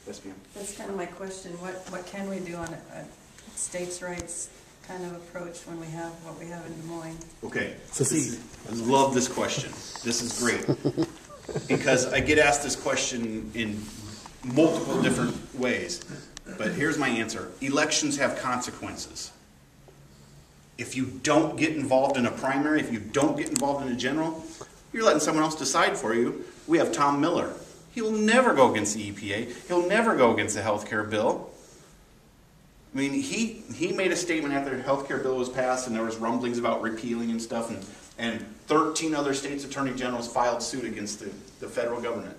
Yes, ma'am. That's kind of my question. What can we do on a states' rights kind of approach when we have what we have in Des Moines? Okay, so see, I love this question. This is great. Because I get asked this question in multiple different ways. But here's my answer. Elections have consequences. If you don't get involved in a primary, if you don't get involved in a general, you're letting someone else decide for you. We have Tom Miller. He'll never go against the EPA. He'll never go against the health care bill. I mean, he made a statement after the health care bill was passed and there was rumblings about repealing and stuff, and 13 other states' attorney generals filed suit against the federal government.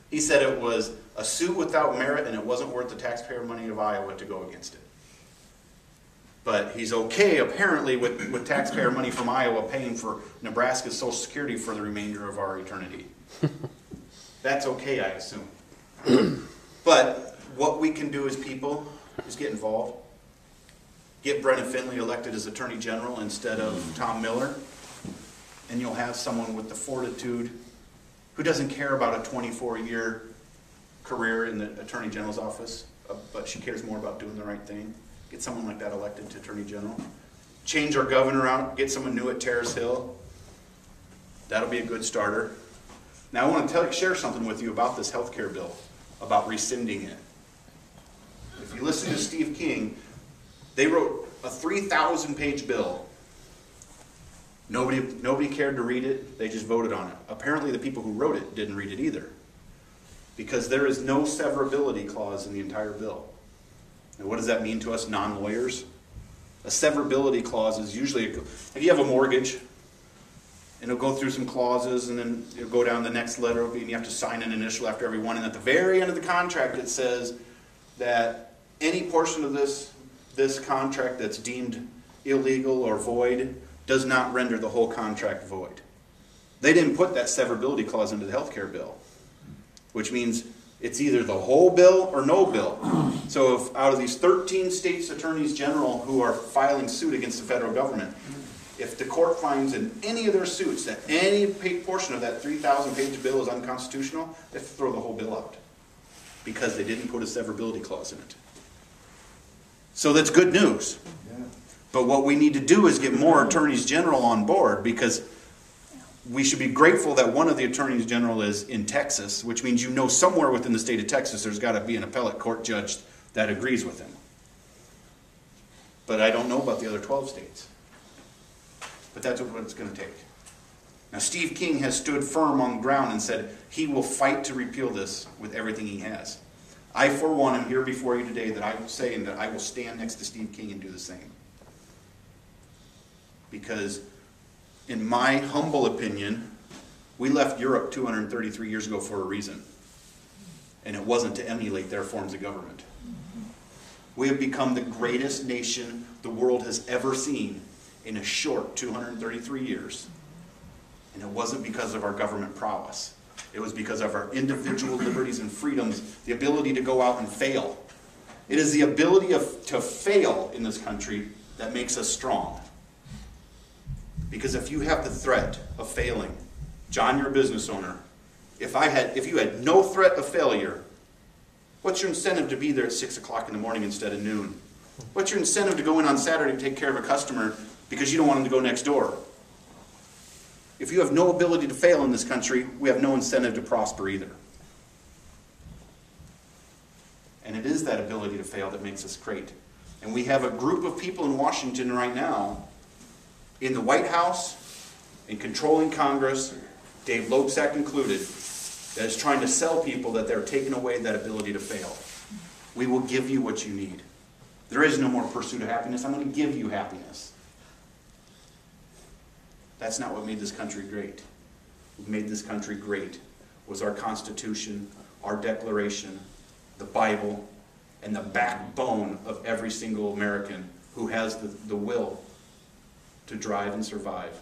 He said it was a suit without merit and it wasn't worth the taxpayer money of Iowa to go against it. But he's okay, apparently, with taxpayer money from Iowa paying for Nebraska's Social Security for the remainder of our eternity. That's okay, I assume. But what we can do as people is get involved. Get Brenna Finley elected as Attorney General instead of Tom Miller. And you'll have someone with the fortitude who doesn't care about a 24-year career in the Attorney General's office, but she cares more about doing the right thing. Get someone like that elected to Attorney General. Change our governor out. Get someone new at Terrace Hill. That'll be a good starter. Now I want to share something with you about this health care bill, about rescinding it. If you listen to Steve King, they wrote a 3,000-page bill. Nobody cared to read it. They just voted on it. Apparently the people who wrote it didn't read it either, because there is no severability clause in the entire bill. And what does that mean to us non-lawyers? A severability clause is usually, if you have a mortgage, and it'll go through some clauses, and then it'll go down the next letter, and you have to sign an initial after every one, and at the very end of the contract it says that any portion of this contract that's deemed illegal or void does not render the whole contract void. They didn't put that severability clause into the health care bill, which means it's either the whole bill or no bill. So if out of these 13 states' attorneys general who are filing suit against the federal government, if the court finds in any of their suits that any portion of that 3,000-page bill is unconstitutional, they have to throw the whole bill out because they didn't put a severability clause in it. So that's good news. Yeah. But what we need to do is get more attorneys general on board, because we should be grateful that one of the attorneys general is in Texas, which means somewhere within the state of Texas there's got to be an appellate court judge that agrees with him. But I don't know about the other 12 states. But that's what it's going to take. Now Steve King has stood firm on the ground and said he will fight to repeal this with everything he has. I, for one, am here before you today that I will say and that I will stand next to Steve King and do the same. Because in my humble opinion, we left Europe 233 years ago for a reason. And it wasn't to emulate their forms of government. We have become the greatest nation the world has ever seen in a short 233 years. And it wasn't because of our government prowess. It was because of our individual liberties and freedoms, the ability to go out and fail. It is the ability to fail in this country that makes us strong. Because if you have the threat of failing, John, you're a business owner. If you had no threat of failure, what's your incentive to be there at 6 o'clock in the morning instead of noon? What's your incentive to go in on Saturday and take care of a customer because you don't want them to go next door? If you have no ability to fail in this country, we have no incentive to prosper either. And it is that ability to fail that makes us great. And we have a group of people in Washington right now, in the White House, in controlling Congress, Dave Loebsack included, that is trying to sell people that they're taking away that ability to fail. We will give you what you need. There is no more pursuit of happiness. I'm going to give you happiness. That's not what made this country great. What made this country great was our Constitution, our Declaration, the Bible, and the backbone of every single American who has the will to drive and survive.